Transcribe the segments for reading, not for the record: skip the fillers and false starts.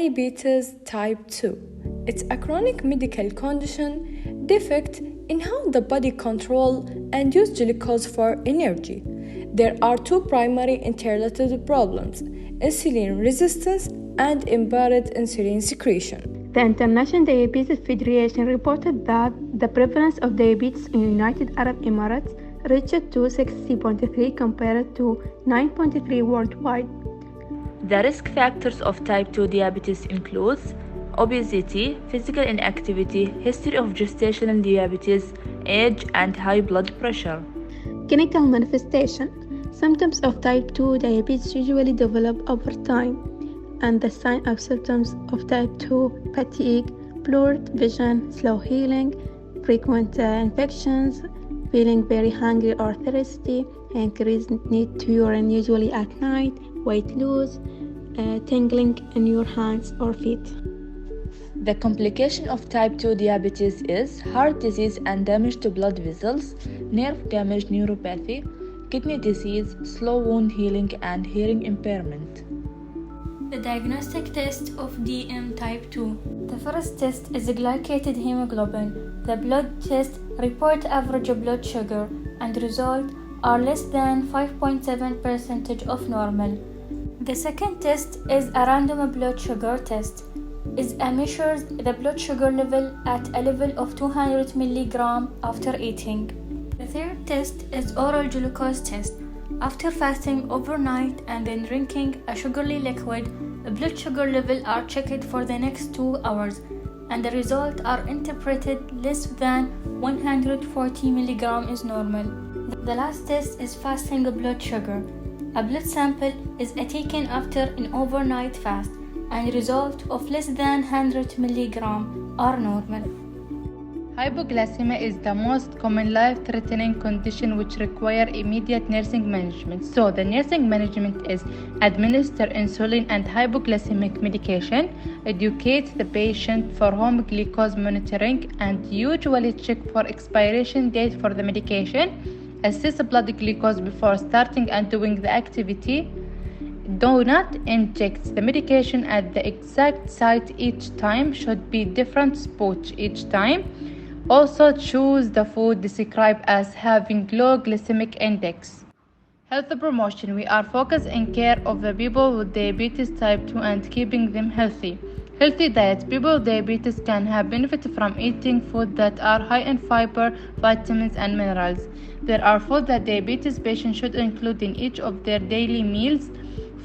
Diabetes type 2. It's a chronic medical condition, defect in how the body controls and uses glucose for energy. There are two primary interrelated problems: insulin resistance and impaired insulin secretion. The International Diabetes Federation reported that the prevalence of diabetes in United Arab Emirates reached to 60.3 compared to 9.3 worldwide. The risk factors of type 2 diabetes include obesity, physical inactivity, history of gestational diabetes, age, and high blood pressure. Clinical manifestation. Symptoms of type 2 diabetes usually develop over time, and the signs of symptoms of type 2: fatigue, blurred vision, slow healing, frequent infections, feeling very hungry or thirsty, increased need to urine usually at night, weight loss, tingling in your hands or feet. The complication of type 2 diabetes is heart disease and damage to blood vessels, nerve damage, neuropathy, kidney disease, slow wound healing, and hearing impairment. The diagnostic test of DM type 2. The first test is glycated hemoglobin. The blood test reports average blood sugar, and results are less than 5.7% of normal. The second test is a random blood sugar test. It measures the blood sugar level at a level of 200 mg after eating. The third test is oral glucose test. After fasting overnight and then drinking a sugary liquid, the blood sugar level are checked for the next 2 hours, and the results are interpreted less than 140 mg is normal. The last test is fasting blood sugar. A blood sample is taken after an overnight fast, and results of less than 100 mg are normal. Hypoglycemia is the most common life-threatening condition which requires immediate nursing management. So the nursing management is administer insulin and hypoglycemic medication, educate the patient for home glucose monitoring, and usually check for expiration date for the medication, assess blood glucose before starting and doing the activity. Do not inject the medication at the exact site each time, should be different spot each time. Also choose the food described as having low glycemic index. Health promotion. We are focused in care of the people with diabetes type 2 and keeping them healthy. Healthy diet. People with diabetes can have benefit from eating food that are high in fiber, vitamins, and minerals. There are foods that diabetes patients should include in each of their daily meals: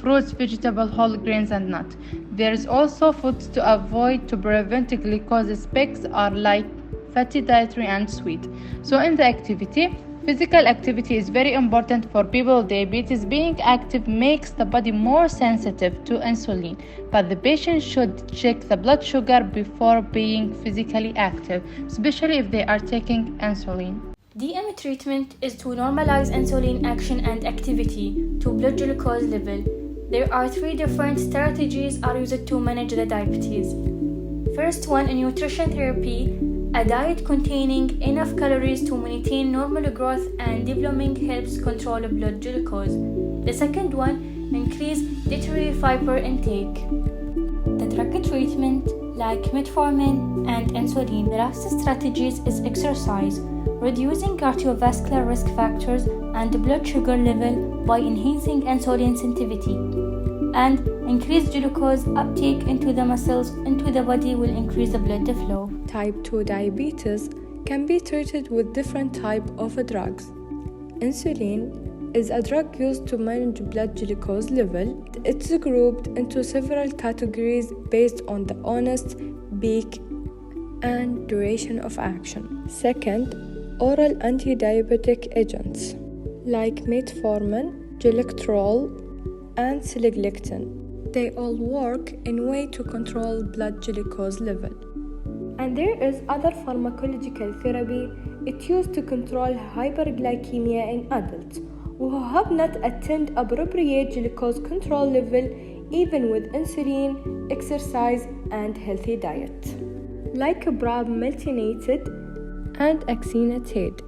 fruits, vegetables, whole grains, and nuts. There is also foods to avoid to prevent glucose spikes are like fatty, dietary, and sweet. So in the activity, physical activity is very important for people with diabetes. Being active makes the body more sensitive to insulin, but the patient should check the blood sugar before being physically active, especially if they are taking insulin. DM treatment is to normalize insulin action and activity to blood glucose level. There are 3 different strategies are used to manage the diabetes. First one, nutrition therapy, a diet containing enough calories to maintain normal growth and development helps control blood glucose. The second one, increase dietary fiber intake. The drug treatment like metformin and insulin. The last strategies is exercise, reducing cardiovascular risk factors and blood sugar level by enhancing insulin sensitivity, and increased glucose uptake into the muscles into the body will increase the blood flow. Type 2 diabetes can be treated with different types of drugs. Insulin is a drug used to manage blood glucose level. It's grouped into several categories based on the onset, peak, and duration of action. Second, oral anti-diabetic agents like metformin, glycerol, and sitagliptin. They all work in way to control blood glucose level. And there is other pharmacological therapy. It used to control hyperglycemia in adults who have not attained appropriate glucose control level even with insulin, exercise, and healthy diet, like bromelated and oxynatate.